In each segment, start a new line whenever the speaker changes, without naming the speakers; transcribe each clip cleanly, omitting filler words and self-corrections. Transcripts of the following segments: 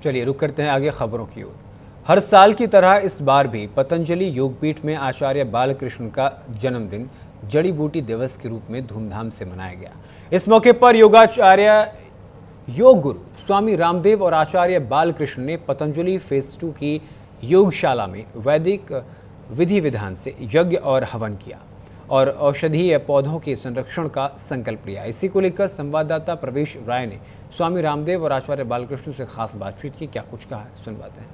चलिए रुक करते हैं आगे खबरों की ओर। हर साल की तरह इस बार भी पतंजलि योगपीठ में आचार्य बालकृष्ण का जन्मदिन जड़ी बूटी दिवस के रूप में धूमधाम से मनाया गया। इस मौके पर योगाचार्य योग गुरु स्वामी रामदेव और आचार्य बालकृष्ण ने पतंजलि फेज 2 की योगशाला में वैदिक विधि विधान से यज्ञ और हवन किया और औषधीय पौधों के संरक्षण का संकल्प लिया। इसी को लेकर संवाददाता प्रवेश राय ने स्वामी रामदेव और आचार्य बालकृष्ण से खास बातचीत की। क्या कुछ कहा है, सुनवाते हैं।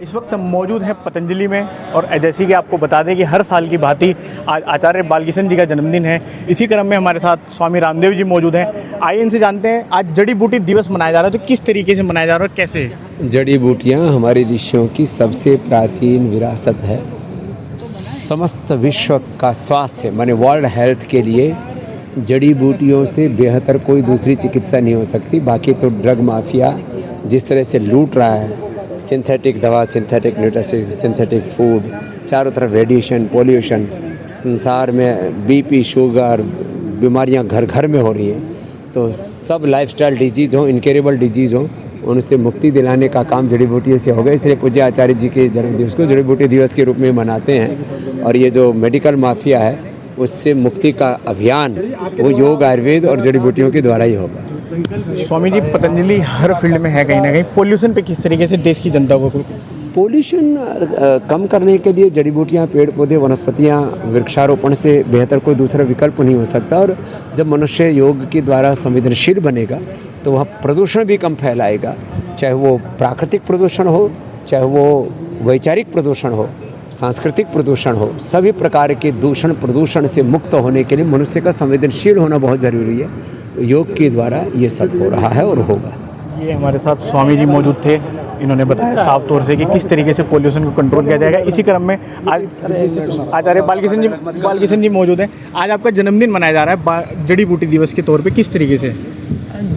इस वक्त हम मौजूद हैं पतंजलि में और जैसे कि आपको बता दें कि हर साल की भांति आज आचार्य बालकृष्ण जी का जन्मदिन है। इसी क्रम में हमारे साथ स्वामी रामदेव जी मौजूद हैं। आइए इनसे जानते हैं, आज जड़ी बूटी दिवस मनाया जा रहा है, तो किस तरीके से मनाया जा रहा है, कैसे?
जड़ी बूटियाँ हमारे ऋषियों की सबसे प्राचीन विरासत है। समस्त विश्व का स्वास्थ्य माने वर्ल्ड हेल्थ के लिए जड़ी बूटियों से बेहतर कोई दूसरी चिकित्सा नहीं हो सकती। बाकी तो ड्रग माफिया जिस तरह से लूट रहा है, सिंथेटिक दवा, सिंथेटिक न्यूट्रिशन, सिंथेटिक फूड, चारों तरफ रेडिएशन, पोल्यूशन, संसार में बीपी, शुगर, बीमारियां घर घर में हो रही हैं। तो सब लाइफस्टाइल डिजीज़ हों, इनक्योरेबल डिजीज़ हों, उनसे मुक्ति दिलाने का काम जड़ी बूटियों से होगा। इसलिए पूज्य आचार्य जी के जन्मदिवस को जड़ी बूटी दिवस के रूप में मनाते हैं। और ये जो मेडिकल माफिया है उससे मुक्ति का अभियान वो योग, आयुर्वेद और जड़ी बूटियों के द्वारा ही होगा।
स्वामी जी, पतंजलि हर फील्ड में है कहीं ना कहीं, पोल्यूशन पे किस तरीके से देश की जनता को?
पोल्यूशन कम करने के लिए जड़ी बूटियाँ, पेड़ पौधे, वनस्पतियाँ, वृक्षारोपण से बेहतर कोई दूसरा विकल्प नहीं हो सकता। और जब मनुष्य योग के द्वारा संवेदनशील बनेगा तो वह प्रदूषण भी कम फैलाएगा, चाहे वो प्राकृतिक प्रदूषण हो, चाहे वो वैचारिक प्रदूषण हो, सांस्कृतिक प्रदूषण हो। सभी प्रकार के दूषण प्रदूषण से मुक्त होने के लिए मनुष्य का संवेदनशील होना बहुत ज़रूरी है। तो योग के द्वारा ये सब हो रहा है और होगा।
ये हमारे साथ स्वामी जी मौजूद थे, इन्होंने बताया साफ तौर से कि किस तरीके से पोल्यूशन को कंट्रोल किया जाएगा। इसी क्रम में आज आचार्य बालकृष्ण जी मौजूद हैं। आज आपका जन्मदिन मनाया जा रहा है जड़ी बूटी दिवस के तौर पे, किस तरीके से?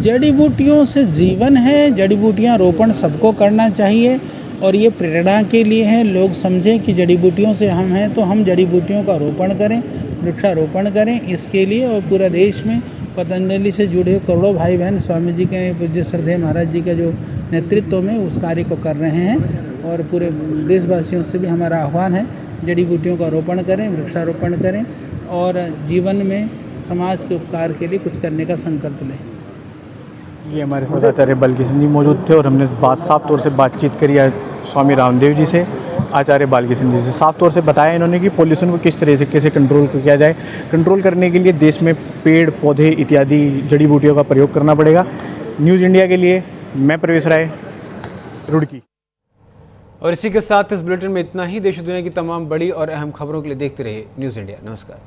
जड़ी बूटियों से जीवन है, जड़ी बूटियाँ रोपण सबको करना चाहिए और ये प्रेरणा के लिए है। लोग समझें कि जड़ी बूटियों से हम हैं तो हम जड़ी बूटियों का रोपण करें, वृक्षारोपण करें। इसके लिए और पूरा देश में पतंजलि से जुड़े हुए करोड़ों भाई बहन स्वामी जी के पूज्य श्रद्धेय महाराज जी का जो नेतृत्व में उस कार्य को कर रहे हैं। और पूरे देशवासियों से भी हमारा आह्वान है, जड़ी बूटियों का रोपण करें, वृक्षारोपण करें और जीवन में समाज के उपकार के लिए कुछ करने का संकल्प लें।
ये हमारे साथ आचार्य बालकृष्ण जी मौजूद थे और हमने साफ तौर से बातचीत करी स्वामी रामदेव जी से, आचार्य बालकृष्ण जी से। साफ तौर से बताया इन्होंने कि पोल्यूशन को किस तरह से कैसे कंट्रोल किया जाए। कंट्रोल करने के लिए देश में पेड़ पौधे इत्यादि जड़ी बूटियों का प्रयोग करना पड़ेगा। न्यूज़ इंडिया के लिए मैं प्रवेश राय, रुड़की।
और इसी के साथ इस बुलेटिन में इतना ही। देश और दुनिया की तमाम बड़ी और अहम खबरों के लिए देखते रहिए न्यूज़ इंडिया। नमस्कार।